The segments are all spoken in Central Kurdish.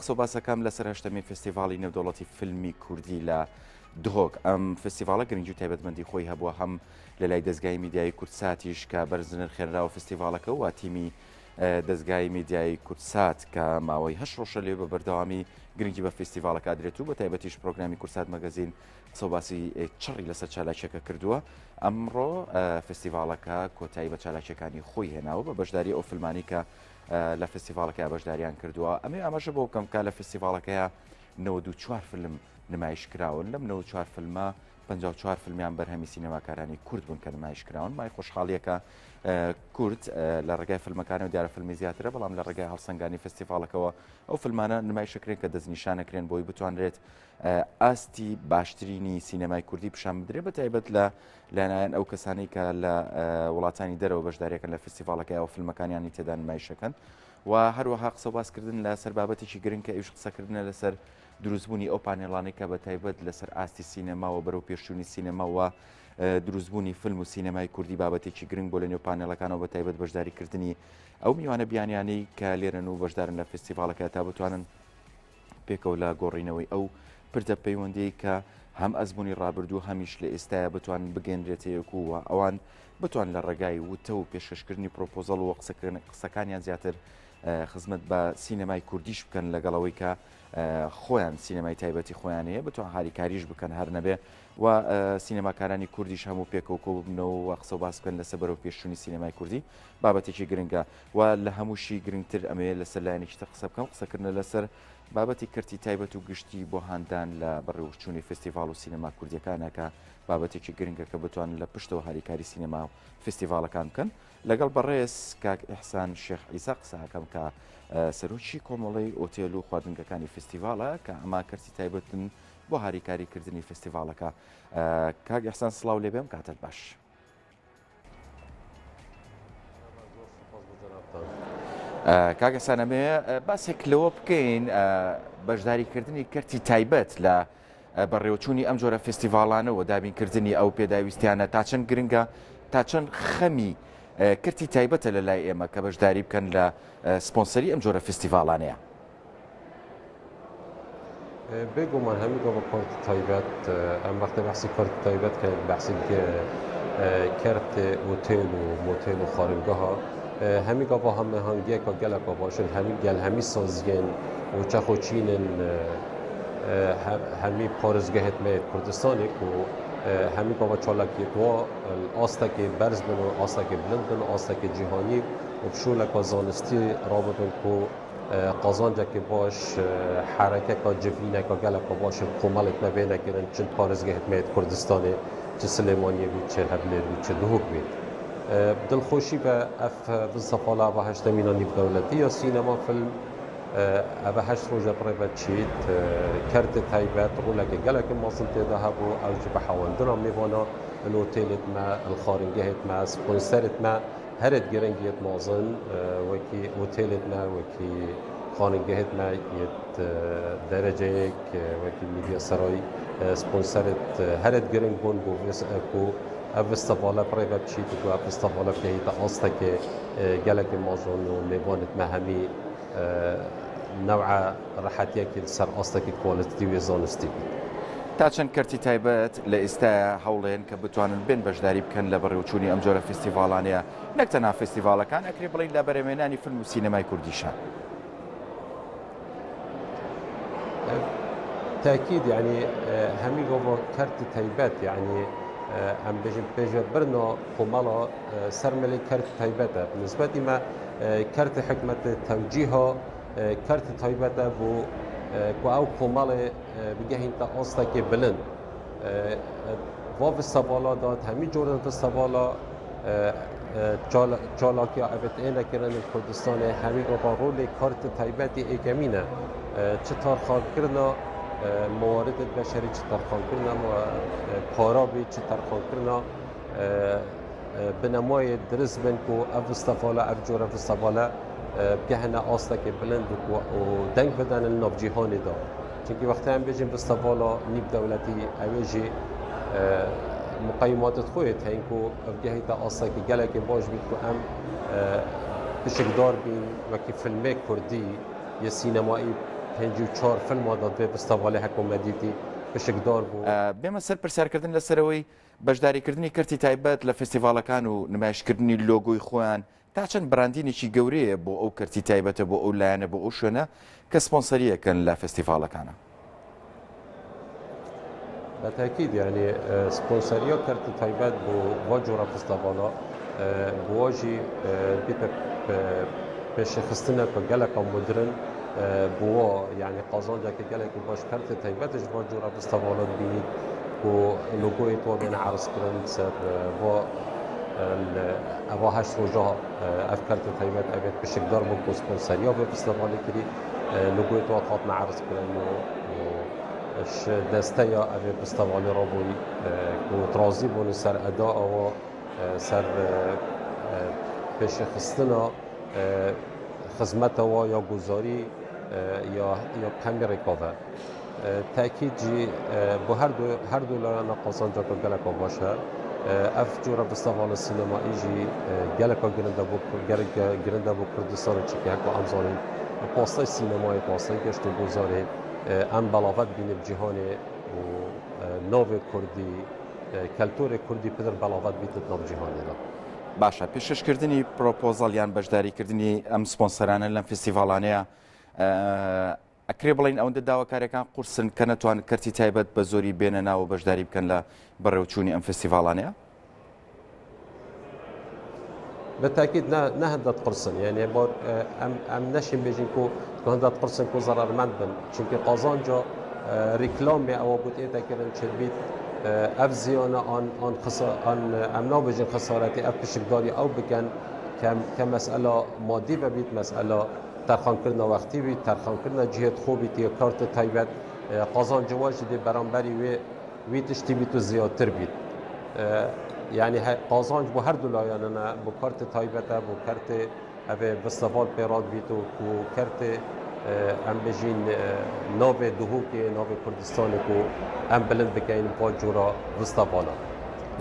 قسەباسەکەم لەسەر هەشتەمی فستیڤاڵی نێودەوڵەتی فیلمی کوردی لە دهۆک ئەم فستیڤالە گرنگی و تایبەتمەندی خۆی هەبووە هەم لە لای دەستگای میدیای کورتساتیش کە بەرزنر خێنراوە فستیڤالەکە و تیمی دەستگای میدیای کورتسات کە ماوەی هەش ڕۆژە لێ بە بەردەوامی گرنگی بە فستیڤالەکە درێت و بە تایبەتیش پرۆگرامی کورتسات مەگەزین قسەباسی چڕی لەسەر چالاکیەکە کردووە. ئەمڕۆ فستیڤالەکە کۆتایی بە چالاکیەکانی خۆی هێناوە بە بەشداری ئەو فیلمانی کە لە فستیڤالەکە بەشداریان کردووە. ئەمێ ئاماژە بۆ بکەم کە لە فستیڤالەکەیە 94 فیلم نمایشکراون لەم 94 فیلمە 54 فیلمیان بەرهەمی سینەماکارانی کورد بوون کە نمایشکراون. مای خۆشحاڵیەکە کورد لە ڕێگای فیلمەکانەوە دیارە فیلمی زیاترە بەڵام لە ڕێگای هەڵسەنگانی فستیڤالەکەەوە ئەو فیلمانە نمایشەکرێن کە دەستنیشانەکرێن بۆی بتوانرێت ئاستی باشترینی سینەمای کوردی پیشان بدرێت بە تایبەت لە لایەنایەن ئەو کەسانی کە لە وڵاتانی دەرەوە بەشداریەکەن لە فستیڤالەکە ئەو فیلمەکانیانی تێدا نمایشەکەن و هەروەها قسەباسکردن لەسەر بابەتێکی گرنگ کە ئەوش قسەکردنە لەسەر دروستبوونی ئەو پانێڵانەی کە بە تایبەت لەسەر ئاستی سینەماوە بەرەو پێشچوونی سینەماوە دروستبوونی فیلم و سینەمای کوردی بابەتێکی گرنگ بۆ لە نێو پانێڵەکانەوە بە تایبەت بەشداریکردنی ئەو میوانە بیانیانەی کە لێرەن و بەشدارن لە فستیڤالەکە تا بتوانن پێکەوە لە گۆڕینەوەی ئەو پردە پەیوەندی کە هەم ئەزمموی ڕابردوو هەمیش لە ئێستاە بتوان بگەنرێتەیەکووە ئەوان بتوان لە ڕێگای وتە و پێشکەشکردنی پرۆپۆزەڵ و قسەکانیان زیاتر خزمەت بە سینەمای کوردیش بکەن لەگەڵەوەی کە خۆیان سینەمای تایبەتی خۆیانەیە بتوان هاریکاریش بکەن هەر نەبێ و سینەماکارانی کوردیش هەموو پێکەوە ببنەوە و قسە باس بکەن لەسەر بەرەو پێشچوونی سینەمای کوردی بابەتێکی گرنگە و لە هەمووشی گرنگتر ئەمەیە لەسەر لایەنێکتر قسە بکەم قسەکردن لەسەر بابەتی کردی تایبەت و گشتی بۆ هاندان لە بەڕێوەچوونی فستیڤال و سینەما کوردیەکانەکە بابەتێکی گرنگە کە بتوان لە پشتەوە هاریکاری سینەما و فستیڤالەکان بکەن لەگەڵ بەڕێز کاک ئیحسان شێخ عیسا قسەکەم کە سەرۆکی کۆمەڵی ئۆتێل و خواردنگەکانی فستیڤالە کە ئەما کردی تایبەتن بۆ هاریکاریکردنی فستیڤالەکە. کاک ئیحسان سڵاو لێ بێم کاتت باش. کاک ئیحسان ئەمێ باسێک لەوە بکەین بەشداریکردنی کردی تایبەت لە بەڕێوەچوونی ئەم جۆرە فستیڤالانەوە دابینکردنی ئەو پێداویستیانە تا چەند گرنگە تا چەند خەمی کردی تایبەتە لە لای ئێمە کە بەشداری بکەن لە سپۆنسەری ئەم جۆرە فستیڤالانەیە. بێگومان هەمی گۆ بە کارت تایبەت ئەم وەختە بەحسی کارت تایبەت کە بەحسی کرد ئۆتێل و مۆتێل و خارنگەها هەمی گۆ بۆ هەمەهەنگیەکە گەلەکە باشن هەمی گەل هەمی سازیێن و چەخۆچینن هەمی پارێزگەهێت مێ کوردستانێک و هەمی گۆ بە چالاکیەکەوە ئاستەکێ بەرز بن و ئاستەکێ بلند بن ئاستەکێ جیهانی و پشوولەکە زانستی ڕاببن و قازانجێکی باش حرەکەکە جڤینەکە گەلەکە باشن کۆمەڵێک نەبێنەکردن چند پارێزگەهێت مێت کوردستانێ چ سلێمانیە بێت چ هەولێر بێت چ دهۆک بێت. دڵخۆشی بە ئەف سەفاڵا بە هەشتەمینە نیڤدەوڵەتی یا سینەما فیلم ئەبە هەشت ڕۆژە پڕێ بە چیت کردە تایبەت ڕوولەکە گەلێکی مەزن تێدا هەبوو ئەوج بە حەوەندنە میوانە الۆتێلت مە الخارنگەهێت مە سپۆنسەرت مە هەرت گرنگیت مازن وەکی ئۆتێلت مە وەکی خانگەهێت مە یت دەرەجەیەک وەکی میدیا سەرای سپۆنسەرت هەرت گرنگ بوون بۆ و ئەڤ ستەڤالە پڕێ بە بچیت و ئەڤ ستەڤالە بکەیتە ئاستەکێ گەلێکی مازن و میوانت مە هەمی نەوعە ڕەحەتیەکی سەر ئاستێکی کۆڵەتی وێ زانستی بێت. تا چەند کردی تایبەت لە ئێستاە هەوڵێن کە بتوانن بێن بەشداری بکەن لە بەڕێوەچوونی ئەم جۆرە فستیڤالانەیە نەک تەنها فستیڤالەکان ئەکرێ بڵین لە بەرهەمهێنانی فیلم و سینەمای کوردیشە. تاکید یعنی هەمی گۆ بۆ کردی تایبەت یعنی ئەم بێژین پێژە برنۆ کۆمەڵە سەرمەلی کرد تایبەتە نسبەتی مە کرد حکومەت تەوجیها کرد تایبەتە بۆ کو ئەو کۆمەڵێ بگەهینتە ئاستێکی بلند وا فستیڤالا داد هەمی جۆرن فستیڤالا چالاکیا ئەبێت ئێنەکردن کوردستانê هەمی گۆ بە ڕۆلێ کارت تایبەتی ئێکەمینە چ تەرخانکردنە مواردت بەشەری چ تەرخانکردنە پارابی چ تەرخانکردنە بنەمایê درست bin ku ev fistîvala ev cure fistîvala bigehine astekê bilind û deng bidin li nav cîhanê de. Çunkî wextê em bêjin fistîvala nîvdewletî ew ê jî muqeyimatê xwe heye ku ev gehîte astekî gelekî baş bît ku em pişikdar bîn wekî filmê Kurdî yê sînemayî 54 فیلم داد به فستیوال حکومتی پشکدار بوو. بێمە سەر پرسیارکردن لەسەرەوەی بەشداریکردنی کەرتی تایبەت لە فستیڤالەکان و نمایشکردنی لۆگۆی خۆیان تا چەند براندینێکی گەورەیە بۆ ئەو کەرتی تایبەتە بۆ ئەو لایەنە بۆ ئەو شوێنە کە سپۆنسەریەکەن لە فستیڤالەکانە. بالتأكيد يعني سبونسريا كارت تايبات بو واجورا فستيفالا بواجي بيتا باش خستنا كجلك مودرن بوا يعني قازان جاك جلك باش كارت تايبات واجورا فستيفالا بيني و لوجو تو بين عرس كرن سر و هاش روجا اف كارت تايبات ابيت باش يقدر بو سبونسريا بفستيفالا كري لوجو تو خاطنا عرس كرن اش دستيا ابي فستيفال رابوي كو ترازي بون سر اداء و سر پیش خستنا خدمت و یا گزاری یا کمی رکاوه تاکید جی با هر دو لایه قازان جا که گلکا باشه اف جورا فستیوال سینمایی جی گلکا گرنده بو کردستان چی که هکو امزانین پاستای سینمایی پاستای گشت گزاری ام بلاغت بین جهان و ناو کردی کلتور کردی پدر بلاغت بیت ناو جهانی دا. باشە پێشکردنی پرۆپۆزەڵیان بەشداریکردنی ئەم سپۆنسەرانە لەم فستیڤالانەیە ئەکرێ بڵین ئەوەندە داواکارەکان قورسن کە نەتوان کەرتی تایبەت بە زۆری بێنە ناو بەشداری بکەن لە بەڕێوچوونی ئەم فستیڤالانەیە. بالتأكيد نهدت قرصن يعني بار ام نشیم بيجين كو هندت قرصن كو ضررمند بن چونكه قازان جا ريكلام او بود ايتا كرن چبيت اف زيانه ان امنا بيجين خسارتي اف بشكداري او بكن كمساله مادي ببيت مساله ترخان كرنا وقتي بيت ترخان كرنا جهه خوبي تي كارت تايبت قازان جواج دي برانبري وي تشتي بيتو زيادتر بيت يعني قازانج بو هر دولایانه بو کارت تایبته بو کارت اوه فستیوال پیراد بیتو کو کارت ام بجین ناو دهو که ناو کردستان کو ام بلند بکین با جورا فستیوالا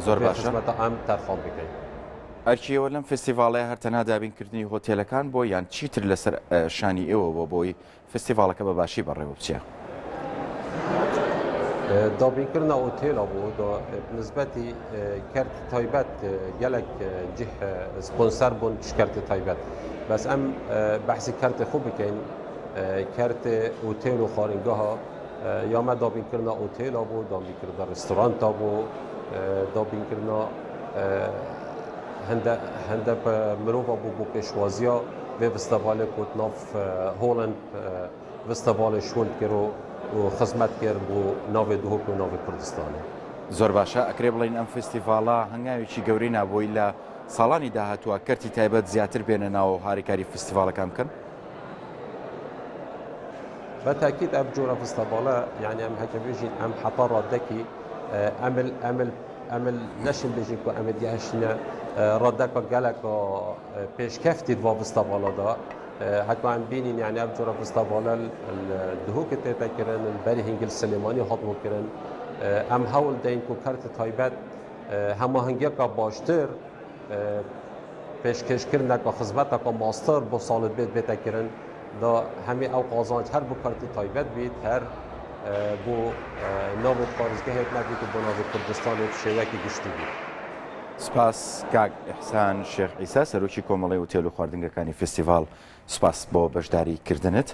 زۆر باشە خدمت ام ترخان بکین ئەرچیەوە لەم فستیڤالەیە هەر تەنها دابینکردنی هۆتێلەکان بۆ یان چیتر لەسەر شانی ئێوە بۆ بۆی فستیڤالەکە بە باشی بەڕێوە بچێ. دابین کرنا اوتیل بود و نسبتی کرد تایبت گلک جه سپانسر بون کرد تایبت بس ام بحث کرد خوب بکن کرد اوتیل و خارنگاه یا ما دابین کرنا اوتیل بود دابین کرنا رستوران بود دابین کرنا هنده مروفا بو پشوازیا و فستیوال کوت ناف هولند فستیوال شولد کرو و خزمەت کرد بۆ ناوێ دهۆک و ناوێ کوردستانە. زۆر باشە ئەکرێ بڵین ئەم فستیڤالە هەنگاوێکی گەورەی نابۆی لە ساڵانی داهاتووە کەرتی تایبەت زیاتر بێنە ناو هاریکاری فستیڤالەکان بکەن. بەتاکید ئەم جۆرە فستیڤالە یعنی ئەم هەکە بێژین ئەم حەتا ڕادەکی ئەمل نەشین بێژین و ئەمە دیهشینە ڕادەکە گەلەکە پێشکەفتی دوا فستیڤالەدا حتى عم بينين يعني أبجر فستيفال الدهوك تيتا كرن الباري هنجل سليماني هضمو كرن أم هول دين كو كارت تايبات هما هنجي كباشتر پیشکش کردن که خدمت که ماستر با سال بیت کردن دا همه او قازانج هر بو کارت تایبت بیت هر بو ناو خارجگاه هیچ نبید و بو ناو کردستان شیوکی گشتی بید. سپاس کاک ئیحسان شێخ عیسا سەرۆکی کۆمەڵی ئوتێل و خواردنگەکانی فستیڤال سپاس بۆ بەشداری کردنت.